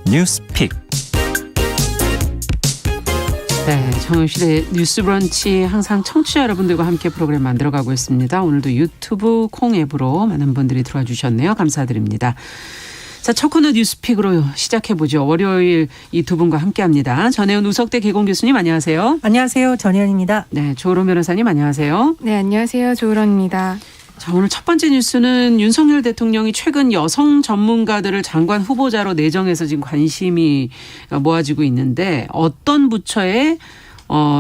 뉴스픽. 네, 정영실의 뉴스 브런치 항상 청취자 여러분들과 함께 프로그램 만들어가고 있습니다. 오늘도 유튜브 콩 앱으로 많은 분들이 들어와 주셨네요. 감사드립니다. 자, 첫 코너 뉴스픽으로 시작해보죠. 월요일 이 두 분과 함께합니다. 전혜연 우석대 개공 교수님 안녕하세요. 안녕하세요. 전혜연입니다. 네, 조으론 변호사님 안녕하세요. 네, 안녕하세요. 조으론입니다. 자, 오늘 첫 번째 뉴스는 윤석열 대통령이 최근 여성 전문가들을 장관 후보자로 내정해서 지금 관심이 모아지고 있는데 어떤 부처에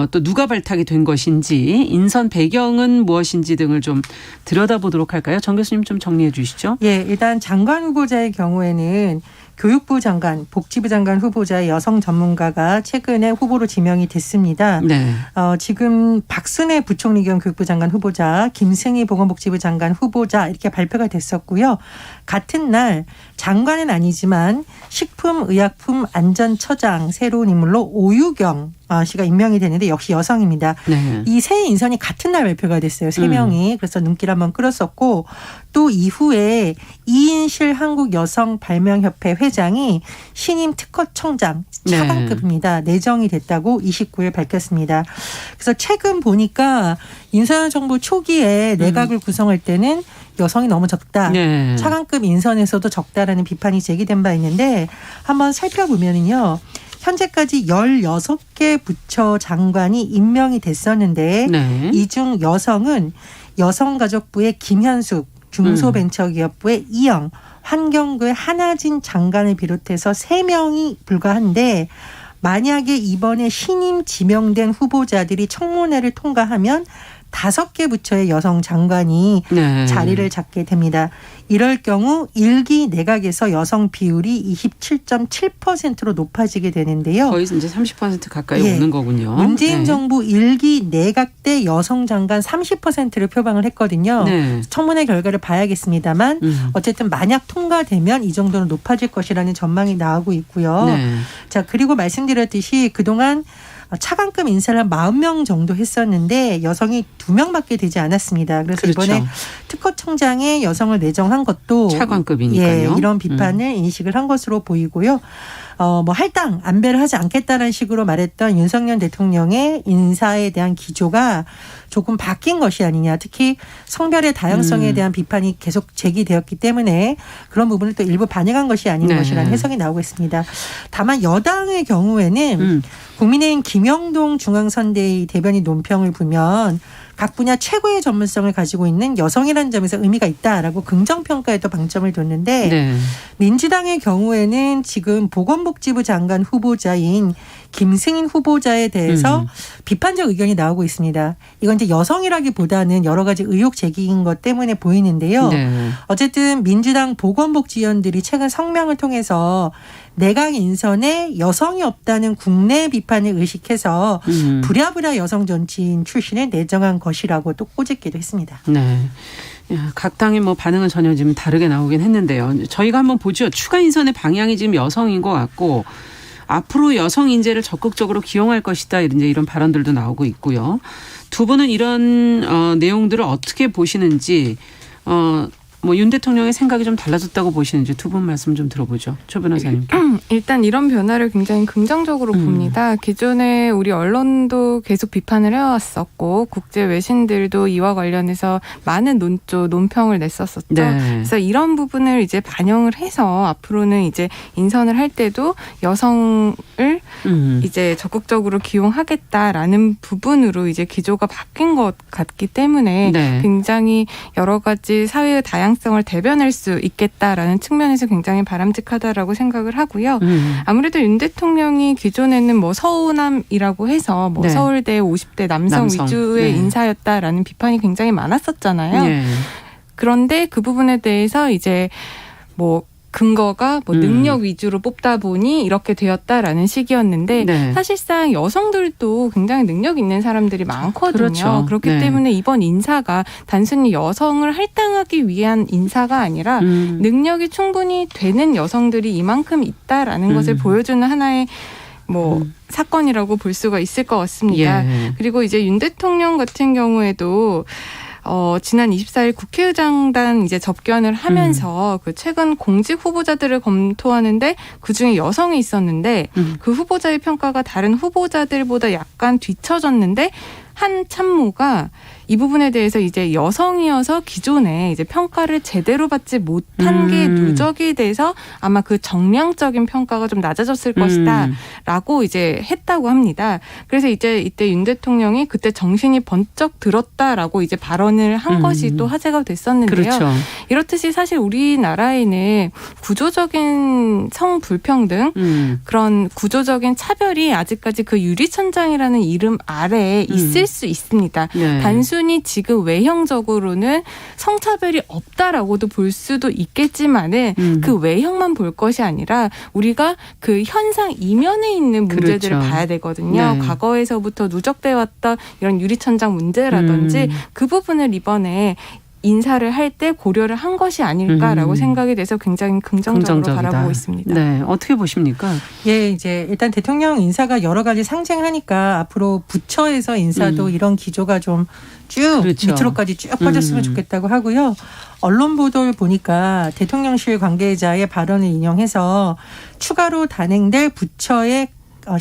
또 누가 발탁이 된 것인지 인선 배경은 무엇인지 등을 좀 들여다보도록 할까요? 정 교수님 좀 정리해 주시죠. 예, 일단 장관 후보자의 경우에는 교육부 장관, 복지부 장관 후보자의 여성 전문가가 최근에 후보로 지명이 됐습니다. 네. 지금 박순애 부총리 겸 교육부 장관 후보자, 김승희 보건복지부 장관 후보자 이렇게 발표가 됐었고요. 같은 날 장관은 아니지만 식품의약품안전처장 새로운 인물로 오유경 씨가 임명이 되는데 역시 여성입니다. 네. 이 세 인선이 같은 날 발표가 됐어요. 세 명이. 그래서 눈길 한번 끌었었고 또 이후에 이인실 한국여성발명협회 회장이 신임 특허청장 차관급입니다. 내정이 됐다고 29일 밝혔습니다. 그래서 최근 보니까 윤석열 정부 초기에 내각을 구성할 때는 여성이 너무 적다. 네. 차관급 인선에서도 적다라는 비판이 제기된 바 있는데 한번 살펴보면은요. 현재까지 16개 부처 장관이 임명이 됐었는데 네. 이 중 여성은 여성가족부의 김현숙, 중소벤처기업부의 이영, 환경부의 한하진 장관을 비롯해서 3명이 불과한데 만약에 이번에 신임 지명된 후보자들이 청문회를 통과하면 5개 부처의 여성 장관이 네. 자리를 잡게 됩니다. 이럴 경우 1기 내각에서 여성 비율이 27.7%로 높아지게 되는데요. 거의 이제 30% 가까이 예. 오는 거군요. 문재인 네. 정부 1기 내각 때 여성 장관 30%를 표방을 했거든요. 네. 청문회 결과를 봐야겠습니다만 어쨌든 만약 통과되면 이 정도는 높아질 것이라는 전망이 나오고 있고요. 네. 자, 그리고 말씀드렸듯이 그동안 차관급 인사를 한 40명 정도 했었는데 여성이 2명밖에 되지 않았습니다. 그래서 그렇죠. 이번에 특허청장에 여성을 내정한 것도 차관급이니까요. 예, 이런 비판을 인식을 한 것으로 보이고요. 뭐 할당 안배를 하지 않겠다는 식으로 말했던 윤석열 대통령의 인사에 대한 기조가 조금 바뀐 것이 아니냐. 특히 성별의 다양성에 대한 비판이 계속 제기되었기 때문에 그런 부분을 또 일부 반영한 것이 아닌 네. 것이라는 해석이 나오고 있습니다. 다만 여당의 경우에는 국민의힘 김영동 중앙선대위 대변인 논평을 보면 각 분야 최고의 전문성을 가지고 있는 여성이라는 점에서 의미가 있다라고 긍정평가에도 방점을 뒀는데 네. 민주당의 경우에는 지금 보건복지부 장관 후보자인 김승인 후보자에 대해서 비판적 의견이 나오고 있습니다. 이건 이제 여성이라기보다는 여러 가지 의혹 제기인 것 때문에 보이는데요. 네. 어쨌든 민주당 보건복지위원들이 최근 성명을 통해서 내각 인선에 여성이 없다는 국내 비판을 의식해서 부랴부랴 여성 정치인 출신을 내정한 것이라고 또 꼬집기도 했습니다. 네. 각 당의 뭐 반응은 전혀 지금 다르게 나오긴 했는데요. 저희가 한번 보죠. 추가 인선의 방향이 지금 여성인 것 같고 앞으로 여성 인재를 적극적으로 기용할 것이다. 이제 이런 발언들도 나오고 있고요. 두 분은 이런 내용들을 어떻게 보시는지 뭐 윤 대통령의 생각이 좀 달라졌다고 보시는지 두 분 말씀 좀 들어보죠. 조 변호사님께. 일단 이런 변화를 굉장히 긍정적으로 봅니다. 기존에 우리 언론도 계속 비판을 해왔었고 국제 외신들도 이와 관련해서 많은 논평을 냈었었죠. 네. 그래서 이런 부분을 이제 반영을 해서 앞으로는 이제 인선을 할 때도 여성을 이제 적극적으로 기용하겠다라는 부분으로 이제 기조가 바뀐 것 같기 때문에 네. 굉장히 여러 가지 사회의 다양성을 대변할 수 있겠다라는 측면에서 굉장히 바람직하다라고 생각을 하고요. 아무래도 윤 대통령이 기존에는 뭐 서우남이라고 해서 뭐 네. 서울대 50대 남성 위주의 네. 인사였다라는 비판이 굉장히 많았었잖아요. 네. 그런데 그 부분에 대해서 이제 뭐 근거가 뭐 능력 위주로 뽑다 보니 이렇게 되었다라는 식이었는데 네. 사실상 여성들도 굉장히 능력 있는 사람들이 많거든요. 그렇죠. 그렇기 네. 때문에 이번 인사가 단순히 여성을 할당하기 위한 인사가 아니라 능력이 충분히 되는 여성들이 이만큼 있다라는 것을 보여주는 하나의 뭐 사건이라고 볼 수가 있을 것 같습니다. 예. 그리고 이제 윤 대통령 같은 경우에도 지난 24일 국회의장단 이제 접견을 하면서 그 최근 공직 후보자들을 검토하는데 그중에 여성이 있었는데 그 후보자의 평가가 다른 후보자들보다 약간 뒤처졌는데 한 참모가 이 부분에 대해서 이제 여성이어서 기존에 이제 평가를 제대로 받지 못한 게 누적이 돼서 아마 그 정량적인 평가가 좀 낮아졌을 것이다라고 이제 했다고 합니다. 그래서 이제 이때 윤 대통령이 그때 정신이 번쩍 들었다라고 이제 발언을 한 것이 또 화제가 됐었는데요. 그렇죠. 이렇듯이 사실 우리나라에는 구조적인 성불평등 그런 구조적인 차별이 아직까지 그 유리천장이라는 이름 아래에 있을 수 있습니다. 네. 단순히 지금 외형적으로는 성차별이 없다라고도 볼 수도 있겠지만은 그 외형만 볼 것이 아니라 우리가 그 현상 이면에 있는 문제들을 그렇죠. 봐야 되거든요. 네. 과거에서부터 누적돼 왔던 이런 유리천장 문제라든지 그 부분을 이번에 인사를 할 때 고려를 한 것이 아닐까라고 생각이 돼서 굉장히 긍정적으로 긍정적이다. 바라보고 있습니다. 네, 어떻게 보십니까? 예, 이제 일단 대통령 인사가 여러 가지 상징하니까 앞으로 부처에서 인사도 이런 기조가 좀 쭉 그렇죠. 밑으로까지 쭉 퍼졌으면 좋겠다고 하고요. 언론 보도를 보니까 대통령실 관계자의 발언을 인용해서 추가로 단행될 부처의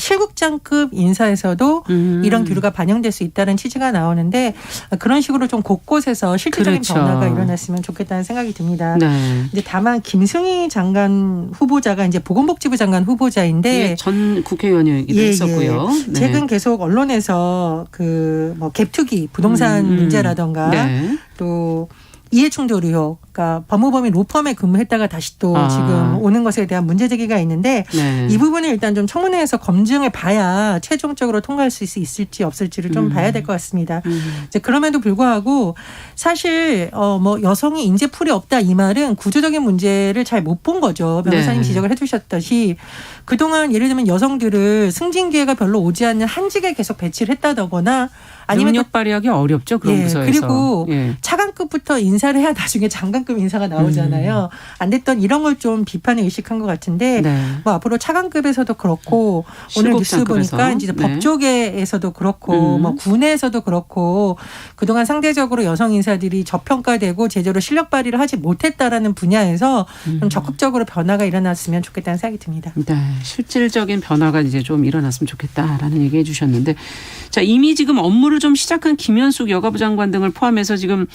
실국장급 인사에서도 이런 기류가 반영될 수 있다는 취지가 나오는데 그런 식으로 좀 곳곳에서 실질적인 그렇죠. 변화가 일어났으면 좋겠다는 생각이 듭니다. 네. 이제 다만 김승희 장관 후보자가 이제 보건복지부 장관 후보자인데 예, 전 국회의원이기도 했었고요. 네. 최근 계속 언론에서 그 뭐 갭투기 부동산 문제라던가 네. 또 이해충돌 의혹, 그러니까 법무법인 로펌에 근무했다가 다시 또 지금 오는 것에 대한 문제 제기가 있는데 네. 이 부분을 일단 좀 청문회에서 검증을 봐야 최종적으로 통과할 수 있을지 없을지를 좀 봐야 될 것 같습니다. 이제 그럼에도 불구하고 사실 뭐 여성이 인재풀이 없다 이 말은 구조적인 문제를 잘 못 본 거죠. 변호사님 네. 지적을 해주셨듯이 그동안 예를 들면 여성들을 승진 기회가 별로 오지 않는 한직에 계속 배치를 했다거나 아니면 능력 발휘하기 어렵죠. 그런 예, 부서에서. 그리고 예. 차관급부터 인사를 해야 나중에 장관급 인사가 나오잖아요. 안 됐던 이런 걸 좀 비판을 의식한 것 같은데 네. 뭐 앞으로 차관급에서도 그렇고 오늘 뉴스 실국장급에서. 보니까 이제 네. 법조계에서도 그렇고 뭐 군에서도 그렇고 그동안 상대적으로 여성 인사들이 저평가되고 제대로 실력 발휘를 하지 못했다라는 분야에서 좀 적극적으로 변화가 일어났으면 좋겠다는 생각이 듭니다. 네, 실질적인 변화가 이제 좀 일어났으면 좋겠다라는 얘기 해주셨는데, 자 이미 지금 업무를 좀 시작한 김현숙 여가부 장관 등을 포함해서 지금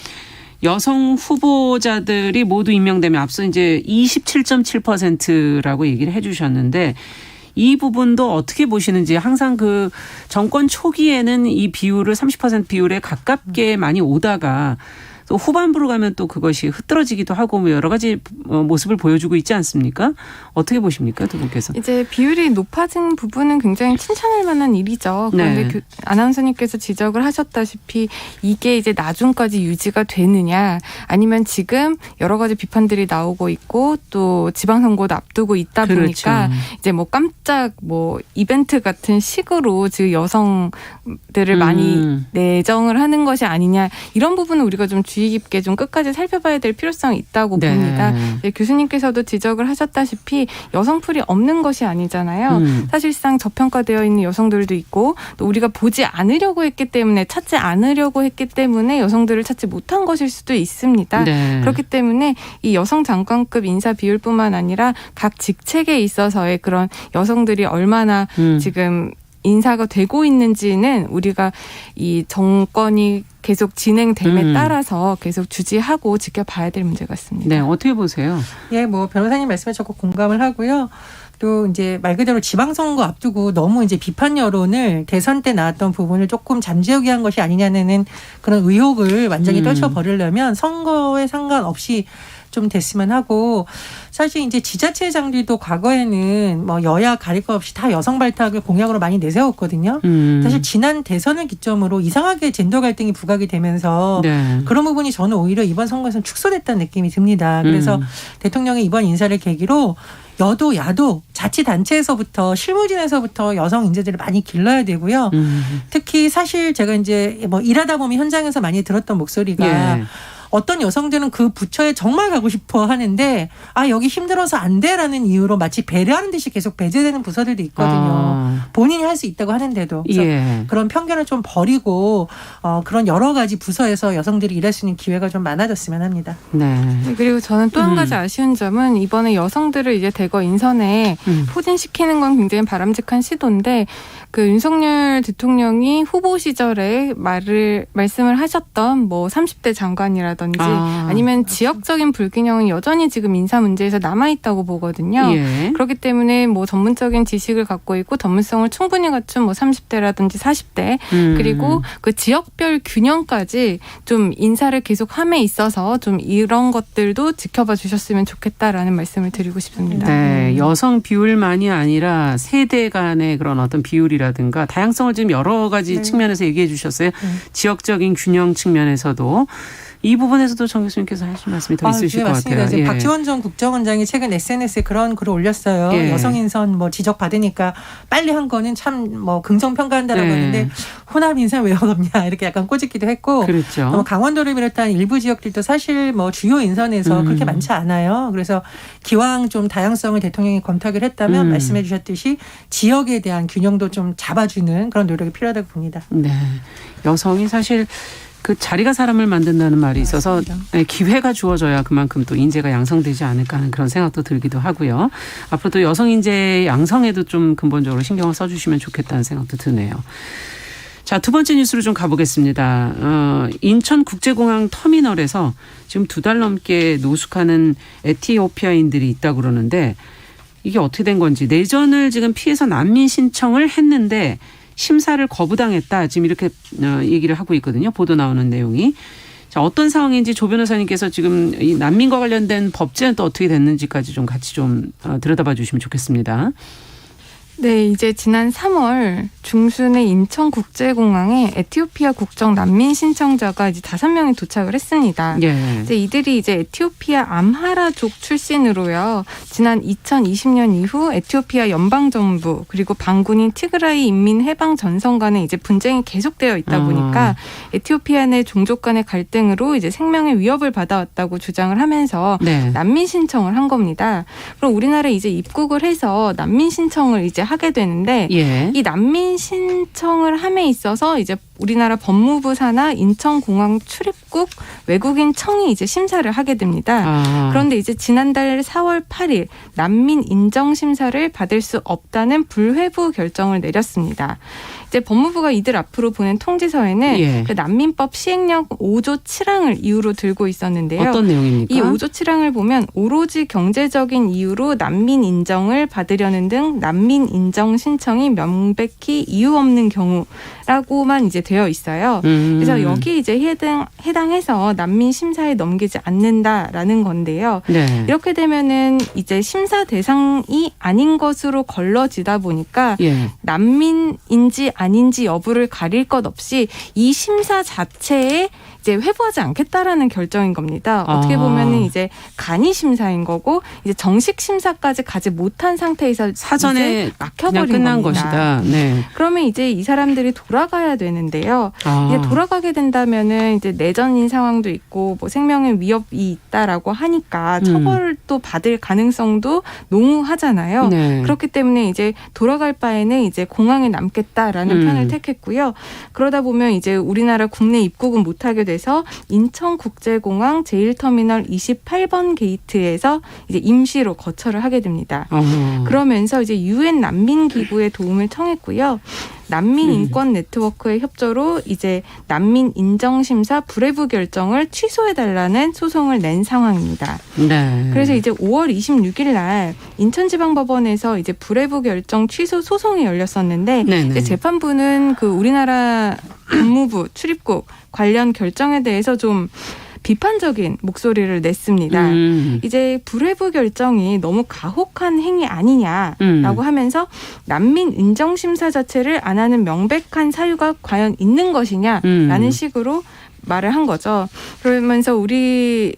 여성 후보자들이 모두 임명되면 앞서 이제 27.7%라고 얘기를 해주셨는데 이 부분도 어떻게 보시는지 항상 그 정권 초기에는 이 비율을 30% 비율에 가깝게 많이 오다가 또 후반부로 가면 또 그것이 흐트러지기도 하고 뭐 여러 가지 모습을 보여주고 있지 않습니까? 어떻게 보십니까, 두 분께서? 이제 비율이 높아진 부분은 굉장히 칭찬할 만한 일이죠. 그런데 네. 아나운서님께서 지적을 하셨다시피 이게 이제 나중까지 유지가 되느냐 아니면 지금 여러 가지 비판들이 나오고 있고 또 지방선거도 앞두고 있다 보니까 그렇죠. 이제 뭐 깜짝 뭐 이벤트 같은 식으로 지금 여성들을 많이 내정을 하는 것이 아니냐 이런 부분은 우리가 좀 주의 깊게 좀 끝까지 살펴봐야 될 필요성이 있다고 네. 봅니다. 교수님께서도 지적을 하셨다시피 여성풀이 없는 것이 아니잖아요. 사실상 저평가되어 있는 여성들도 있고 또 우리가 보지 않으려고 했기 때문에 찾지 않으려고 했기 때문에 여성들을 찾지 못한 것일 수도 있습니다. 네. 그렇기 때문에 이 여성 장관급 인사 비율뿐만 아니라 각 직책에 있어서의 그런 여성들이 얼마나 지금 인사가 되고 있는지는 우리가 이 정권이 계속 진행됨에 따라서 계속 주지하고 지켜봐야 될 문제 같습니다. 네, 어떻게 보세요? 예, 뭐 변호사님 말씀에 적극 공감을 하고요. 또 이제 말 그대로 지방선거 앞두고 너무 이제 비판 여론을 대선 때 나왔던 부분을 조금 잠재우게 한 것이 아니냐는 그런 의혹을 완전히 떨쳐버리려면 선거에 상관없이 좀 됐으면 하고 사실 이제 지자체장들도 과거에는 뭐 여야 가릴 것 없이 다 여성 발탁을 공약으로 많이 내세웠거든요. 사실 지난 대선을 기점으로 이상하게 젠더 갈등이 부각이 되면서 네. 그런 부분이 저는 오히려 이번 선거에서는 축소됐다는 느낌이 듭니다. 그래서 대통령의 이번 인사를 계기로 여도 야도 자치단체에서부터 실무진에서부터 여성 인재들을 많이 길러야 되고요. 특히 사실 제가 이제 뭐 일하다 보면 현장에서 많이 들었던 목소리가 예. 어떤 여성들은 그 부처에 정말 가고 싶어 하는데 여기 힘들어서 안 돼라는 이유로 마치 배려하는 듯이 계속 배제되는 부서들도 있거든요. 본인이 할 수 있다고 하는데도. 그래서 그런 편견을 좀 버리고 그런 여러 가지 부서에서 여성들이 일할 수 있는 기회가 좀 많아졌으면 합니다. 네. 그리고 저는 또 한 가지 아쉬운 점은 이번에 여성들을 이제 대거 인선에 포진시키는 건 굉장히 바람직한 시도인데 그 윤석열 대통령이 후보 시절에 말씀을 하셨던 뭐 30대 장관이라든지 아니면 지역적인 불균형은 여전히 지금 인사 문제에서 남아있다고 보거든요. 그렇기 때문에 뭐 전문적인 지식을 갖고 있고 전문성을 충분히 갖춘 뭐 30대라든지 40대 그리고 그 지역별 균형까지 좀 인사를 계속 함에 있어서 좀 이런 것들도 지켜봐 주셨으면 좋겠다라는 말씀을 드리고 싶습니다. 네, 여성 비율만이 아니라 세대 간의 그런 어떤 비율이라든가 다양성을 지금 여러 가지 측면에서 얘기해 주셨어요. 지역적인 균형 측면에서도 이 부분에서도 정 교수님께서 하실 말씀이 더 있으실 것 같아요. 이제 박지원 전 국정원장이 최근 SNS에 그런 글을 올렸어요. 여성 인선 뭐 지적 받으니까 빨리 한 거는 참 뭐 긍정 평가한다라고 했는데 호남 인선 왜 어렵냐 이렇게 약간 꼬집기도 했고 그렇죠. 강원도를 비롯한 일부 지역들도 사실 뭐 주요 인선에서 그렇게 많지 않아요. 그래서 기왕 좀 다양성을 대통령이 검토하기로 했다면 말씀해 주셨듯이 지역에 대한 균형도 좀 잡아주는 그런 노력이 필요하다고 봅니다. 네, 여성이 사실 그 자리가 사람을 만든다는 말이 있어서 기회가 주어져야 그만큼 또 인재가 양성되지 않을까 하는 그런 생각도 들기도 하고요. 앞으로도 여성 인재 양성에도 좀 근본적으로 신경을 써주시면 좋겠다는 생각도 드네요. 자, 두 번째 뉴스로 좀 가보겠습니다. 인천국제공항 터미널에서 지금 2달 넘게 노숙하는 에티오피아인들이 있다고 그러는데 이게 어떻게 된 건지 내전을 지금 피해서 난민 신청을 했는데 심사를 거부당했다. 지금 이렇게 얘기를 하고 있거든요. 보도 나오는 내용이. 자, 어떤 상황인지 조 변호사님께서 지금 이 난민과 관련된 법제는 또 어떻게 됐는지까지 좀 같이 좀 들여다봐 주시면 좋겠습니다. 네, 이제 지난 3월 중순에 인천국제공항에 에티오피아 국적 난민 신청자가 이제 5명이 도착을 했습니다. 이제 이들이 이제 에티오피아 암하라족 출신으로요. 지난 2020년 이후 에티오피아 연방정부 그리고 반군인 티그라이 인민해방전선 간에 이제 분쟁이 계속되어 있다 보니까 에티오피아 내 종족 간의 갈등으로 이제 생명의 위협을 받아왔다고 주장을 하면서 난민 신청을 한 겁니다. 그럼 우리나라에 이제 입국을 해서 난민 신청을 이제 하게 되는데 이 난민 신청을 함에 있어서 이제 우리나라 법무부 산하 인천공항 출입국 외국인 청이 이제 심사를 하게 됩니다. 그런데 이제 지난달 4월 8일 난민 인정 심사를 받을 수 없다는 불회부 결정을 내렸습니다. 이제 법무부가 이들 앞으로 보낸 통지서에는 그 난민법 시행령 5조 7항을 이유로 들고 있었는데요. 어떤 내용입니까? 이 5조 7항을 보면 오로지 경제적인 이유로 난민 인정을 받으려는 등 난민 인정 신청이 명백히 이유 없는 경우라고만 이제 되어 있어요. 그래서 여기 이제 해당해서 난민 심사에 넘기지 않는다라는 건데요. 이렇게 되면은 이제 심사 대상이 아닌 것으로 걸러지다 보니까 난민인지 아닌지 여부를 가릴 것 없이 이 심사 자체에 이제 회부하지 않겠다라는 결정인 겁니다. 어떻게 보면은 이제 간이 심사인 거고 이제 정식 심사까지 가지 못한 상태에서 사전에 막혀버린 끝난 겁니다. 것이다. 그러면 이제 이 사람들이 돌아가야 되는데요. 이제 돌아가게 된다면은 이제 내전인 상황도 있고 뭐 생명의 위협이 있다라고 하니까 처벌도 받을 가능성도 농후하잖아요. 그렇기 때문에 이제 돌아갈 바에는 이제 공항에 남겠다라는 편을 택했고요. 그러다 보면 이제 우리나라 국내 입국은 못하게 돼서 인천국제공항 제1터미널 28번 게이트에서 이제 임시로 거처를 하게 됩니다. 그러면서 이제 유엔 난민 기구의 도움을 청했고요. 난민 인권 네트워크의 협조로 이제 난민 인정 심사 불회부 결정을 취소해달라는 소송을 낸 상황입니다. 그래서 이제 5월 26일 날 인천지방법원에서 이제 불회부 결정 취소 소송이 열렸었는데 이제 재판부는 그 우리나라 법무부 출입국 관련 결정에 대해서 좀 비판적인 목소리를 냈습니다. 이제 불회부 결정이 너무 가혹한 행위 아니냐라고 하면서 난민 인정 심사 자체를 안 하는 명백한 사유가 과연 있는 것이냐라는 식으로 말을 한 거죠. 그러면서 우리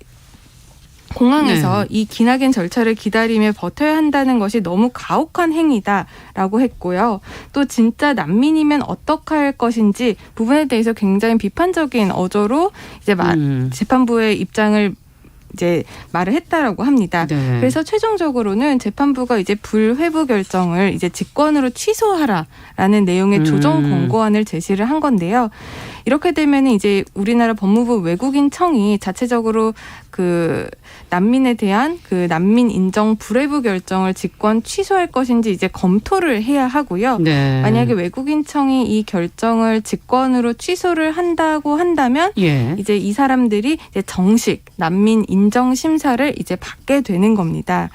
공항에서 이 기나긴 절차를 기다리며 버텨야 한다는 것이 너무 가혹한 행위다라고 했고요. 또 진짜 난민이면 어떡할 것인지 부분에 대해서 굉장히 비판적인 어조로 이제 재판부의 입장을 이제 말을 했다라고 합니다. 네. 그래서 최종적으로는 재판부가 이제 불회부 결정을 이제 직권으로 취소하라라는 내용의 조정 권고안을 제시를 한 건데요. 이렇게 되면 이제 우리나라 법무부 외국인청이 자체적으로 그 난민에 대한 그 난민 인정 불회부 결정을 직권 취소할 것인지 이제 검토를 해야 하고요. 네. 만약에 외국인청이 이 결정을 직권으로 취소를 한다고 한다면 예. 이제 이 사람들이 이제 정식 난민 인정 심사를 이제 받게 되는 겁니다.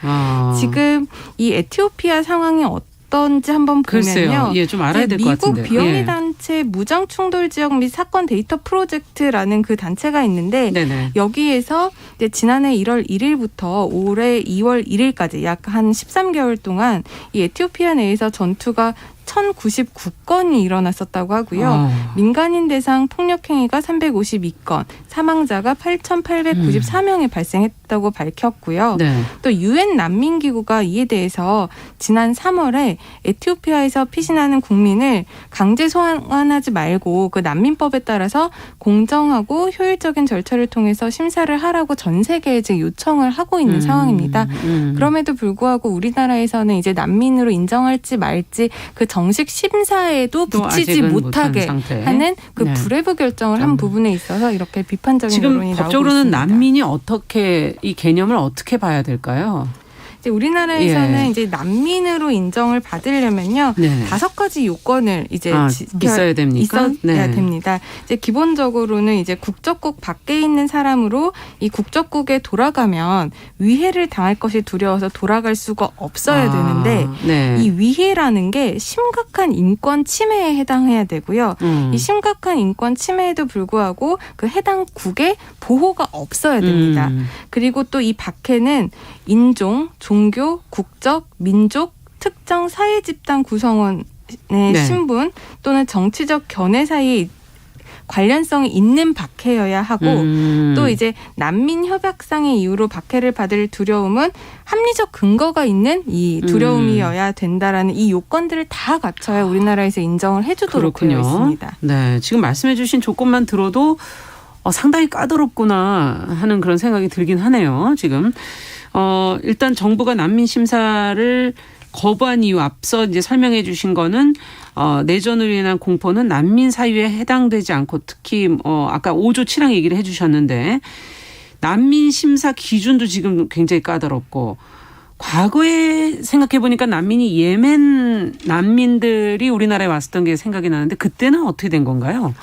지금 이 에티오피아 상황이 어떤지 한번 글쎄요. 보면요. 예, 좀 알아야 될 것 같은데. 미국 비영리 단체 무장 충돌 지역 및 사건 데이터 프로젝트라는 그 단체가 있는데 네네. 여기에서 이제 지난해 1월 1일부터 올해 2월 1일까지 약 한 13개월 동안 이 에티오피아 내에서 전투가 1099건이 일어났었다고 하고요. 민간인 대상 폭력행위가 352건, 사망자가 8,894명이 발생했다고 밝혔고요. 네. 또 유엔 난민기구가 이에 대해서 지난 3월에 에티오피아에서 피신하는 국민을 강제 소환하지 말고 그 난민법에 따라서 공정하고 효율적인 절차를 통해서 심사를 하라고 전 세계에 지금 요청을 하고 있는 상황입니다. 그럼에도 불구하고 우리나라에서는 이제 난민으로 인정할지 말지 그 정식 심사에도 붙이지 못하게 하는 그 네. 불회부 결정을 한 부분에 있어서 이렇게 비판적인 지금 여론이 나오고 법적으로는 있습니다. 난민이 어떻게 이 개념을 어떻게 봐야 될까요? 이제 우리나라에서는 예. 이제 난민으로 인정을 받으려면요. 네. 5가지 요건을 이제 있어야 됩니까? 있어야 됩니다. 이제 기본적으로는 이제 국적국 밖에 있는 사람으로 이 국적국에 돌아가면 위해를 당할 것이 두려워서 돌아갈 수가 없어야 되는데 네. 이 위해라는 게 심각한 인권 침해에 해당해야 되고요. 이 심각한 인권 침해에도 불구하고 그 해당 국에 보호가 없어야 됩니다. 그리고 또 이 박해는 인종, 종교, 국적, 민족, 특정 사회 집단 구성원의 네. 신분 또는 정치적 견해 사이에 관련성이 있는 박해여야 하고 또 이제 난민 협약상의 이유로 박해를 받을 두려움은 합리적 근거가 있는 이 두려움이어야 된다라는 이 요건들을 다 갖춰야 우리나라에서 인정을 해주도록 되어 있습니다. 네, 지금 말씀해 주신 조건만 들어도 상당히 까다롭구나 하는 그런 생각이 들긴 하네요. 지금 일단 정부가 난민 심사를 거부한 이유 앞서 이제 설명해 주신 거는 내전으로 인한 공포는 난민 사유에 해당되지 않고 특히 아까 5조 7항 얘기를 해 주셨는데 난민 심사 기준도 지금 굉장히 까다롭고 과거에 생각해 보니까 난민이 예멘 난민들이 우리나라에 왔었던 게 생각이 나는데 그때는 어떻게 된 건가요?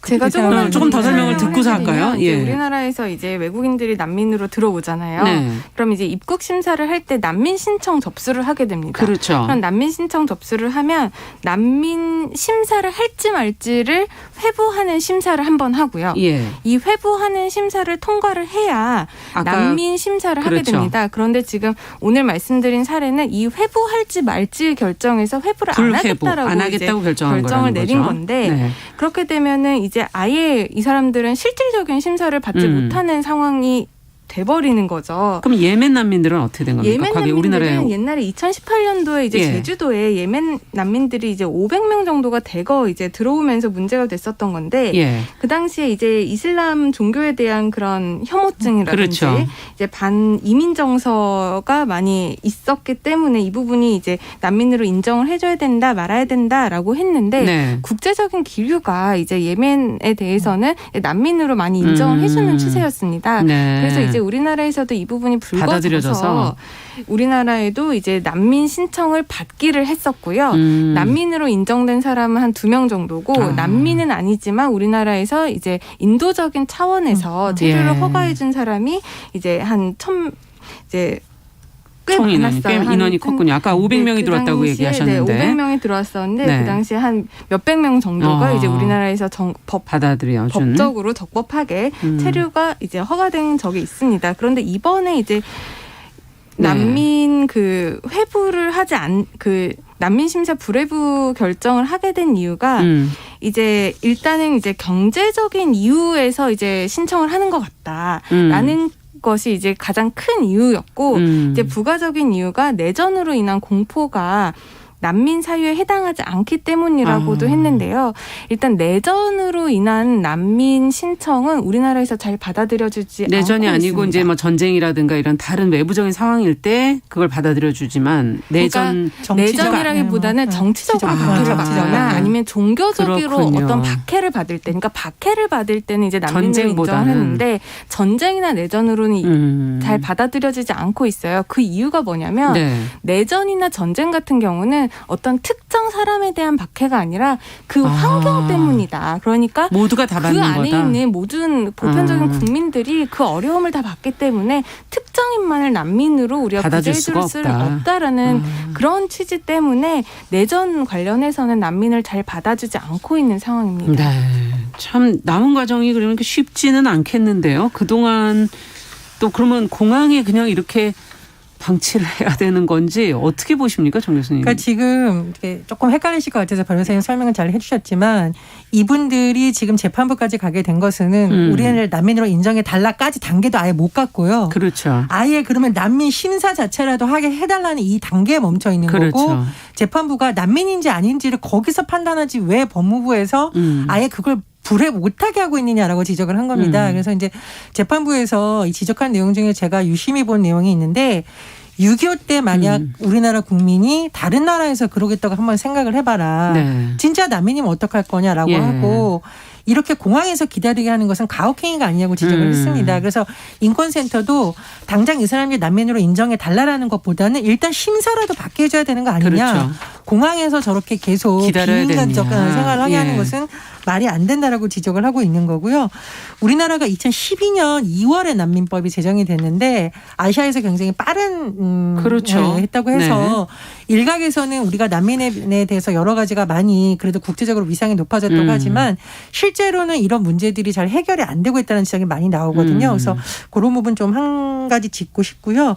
제가 조금 더 설명을 듣고서 할까요? 예. 우리나라에서 이제 외국인들이 난민으로 들어오잖아요. 네. 그럼 이제 입국 심사를 할 때 난민 신청 접수를 하게 됩니다. 그렇죠. 그럼 난민 신청 접수를 하면 난민 심사를 할지 말지를 회부하는 심사를 한번 하고요. 예. 이 회부하는 심사를 통과를 해야 난민 심사를 하게 됩니다. 그런데 지금 오늘 말씀드린 사례는 이 회부할지 말지 결정에서 회부를 안 하겠다고 결정을 내린 거죠. 건데 네. 그렇게 되면은 이제 아예 이 사람들은 실질적인 심사를 받지 못하는 상황이 돼버리는 거죠. 그럼 예멘 난민들은 어떻게 된 겁니까? 예멘 난민들은 옛날에 2018년도에 이제 예. 제주도에 예멘 난민들이 이제 500명 정도가 대거 이제 들어오면서 문제가 됐었던 건데 예. 그 당시에 이제 이슬람 종교에 대한 그런 혐오증이라든지 그렇죠. 이제 반이민 정서가 많이 있었기 때문에 이 부분이 이제 난민으로 인정을 해줘야 된다 말아야 된다라고 했는데 네. 국제적인 기류가 이제 예멘에 대해서는 난민으로 많이 인정을 해주는 추세였습니다. 네. 그래서 이제 우리나라에서도 이 부분이 불거져서 받아들여져서 우리나라에도 이제 난민 신청을 받기를 했었고요. 난민으로 인정된 사람은 한 2명 정도고 난민은 아니지만 우리나라에서 이제 인도적인 차원에서 체류를 허가해준 사람이 이제 한 이제 꽤 많았어요. 인원이 컸군요. 아까 500명이 그 들어왔다고 당시에, 얘기하셨는데. 네, 500명이 들어왔었는데 네. 그 당시에 한 몇백 명 정도가 이제 우리나라에서 법적으로 적법하게 체류가 이제 허가된 적이 있습니다. 그런데 이번에 이제 난민 그 회부를 하지 그 난민 심사 불회부 결정을 하게 된 이유가 이제 일단은 이제 경제적인 이유에서 이제 신청을 하는 것 같다라는 것이 이제 가장 큰 이유였고 이제 부가적인 이유가 내전으로 인한 공포가 난민 사유에 해당하지 않기 때문이라고도 했는데요. 일단 내전으로 인한 난민 신청은 우리나라에서 잘 받아들여지지 않고 내전이 아니고 있습니다. 이제 뭐 전쟁이라든가 이런 다른 외부적인 상황일 때 그걸 받아들여주지만 내전이라기보다는 정치적으로 박해를 받거나 아니면 종교적으로 그렇군요. 어떤 박해를 받을 때, 그러니까 박해를 받을 때는 이제 난민으로 전쟁보다는. 인정하는데 전쟁이나 내전으로는 잘 받아들여지지 않고 있어요. 그 이유가 뭐냐면 내전이나 전쟁 같은 경우는 어떤 특정 사람에 대한 박해가 아니라 그 환경 때문이다. 그러니까 모두가 다 받는 그 안에 거다. 있는 모든 보편적인 국민들이 그 어려움을 다 받기 때문에 특정인만을 난민으로 우리가 받아줄 구제해줄 수가 수는 없다. 없다라는 그런 취지 때문에 내전 관련해서는 난민을 잘 받아주지 않고 있는 상황입니다. 네. 참 남은 과정이 그러니까 쉽지는 않겠는데요. 그동안 또 그러면 공항에 그냥 이렇게 방치를 해야 되는 건지 어떻게 보십니까, 정 교수님? 그러니까 지금 이렇게 조금 헷갈리실 것 같아서 변호사님 설명을 잘 해주셨지만 이분들이 지금 재판부까지 가게 된 것은 우리를 난민으로 인정해달라까지 단계도 아예 못 갔고요. 그렇죠. 아예 그러면 난민 심사 자체라도 하게 해달라는 이 단계에 멈춰 있는 그렇죠. 거고 재판부가 난민인지 아닌지를 거기서 판단하지 왜 법무부에서 아예 그걸 불에 못하게 하고 있느냐라고 지적을 한 겁니다. 그래서 이제 재판부에서 이 지적한 내용 중에 제가 유심히 본 내용이 있는데 6.25 때 만약 우리나라 국민이 다른 나라에서 그러겠다고 한번 생각을 해봐라. 진짜 난민이면 어떡할 거냐라고 하고 이렇게 공항에서 기다리게 하는 것은 가혹행위가 아니냐고 지적을 했습니다. 그래서 인권센터도 당장 이 사람이 난민으로 인정해달라는 것보다는 일단 심사라도 받게 해줘야 되는 거 아니냐. 그렇죠. 공항에서 저렇게 계속 기다려야 비인간적 되느냐. 생활을 하게 하는 것은 말이 안 된다라고 지적을 하고 있는 거고요. 우리나라가 2012년 2월에 난민법이 제정이 됐는데 아시아에서 굉장히 빠른 그렇죠. 했다고 해서 일각에서는 우리가 난민에 대해서 여러 가지가 많이 그래도 국제적으로 위상이 높아졌다고 하지만 실제로는 이런 문제들이 잘 해결이 안 되고 있다는 지적이 많이 나오거든요. 그래서 그런 부분 좀 한 가지 짚고 싶고요.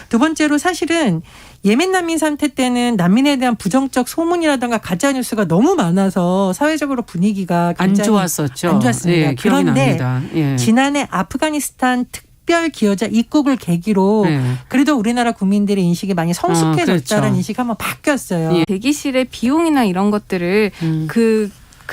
두 번째로 사실은 예멘 난민 사태 때는 난민에 대한 부정적 소문이라든가 가짜 뉴스가 너무 많아서 사회적으로 분위기가 안 굉장히 좋았었죠. 안 좋았습니다. 예, 기억이 그런데 납니다. 예. 지난해 아프가니스탄 특별 기여자 입국을 계기로 그래도 우리나라 국민들의 인식이 많이 성숙해졌다는 그렇죠. 인식이 한번 바뀌었어요. 대기실의 비용이나 이런 것들을 그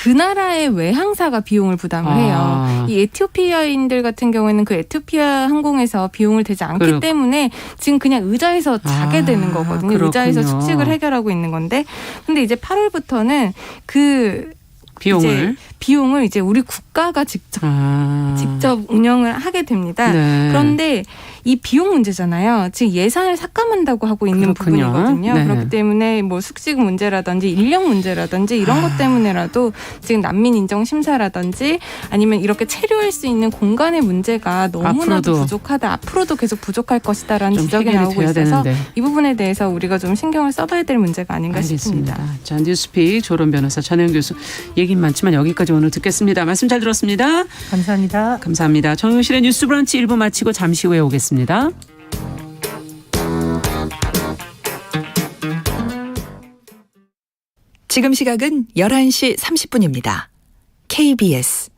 나라의 외항사가 비용을 부담을 해요. 이 에티오피아인들 같은 경우에는 그 에티오피아 항공에서 비용을 대지 않기 때문에 지금 그냥 의자에서 자게 되는 거거든요. 그렇군요. 의자에서 숙식을 해결하고 있는 건데 근데 이제 8월부터는 그 비용을 이제 우리 국가가 직접 운영을 하게 됩니다. 그런데 이 비용 문제잖아요. 지금 예산을 삭감한다고 하고 있는 부분이거든요. 그렇기 때문에 뭐 숙식 문제라든지 인력 문제라든지 이런 것 때문에라도 지금 난민 인정 심사라든지 아니면 이렇게 체류할 수 있는 공간의 문제가 너무나도 부족하다. 앞으로도 계속 부족할 것이다라는 지적이 나오고 있어서 이 부분에 대해서 우리가 좀 신경을 써봐야 될 문제가 아닌가 싶습니다. 자, 뉴스픽 조론 변호사 전혜영 교수 얘기는 많지만 여기까지 오늘 듣겠습니다. 말씀 잘 들었습니다. 감사합니다. 감사합니다. 정용실의 뉴스 브런치 1부 마치고 잠시 후에 오겠습니다. 지금 시각은 11시 30분입니다. KBS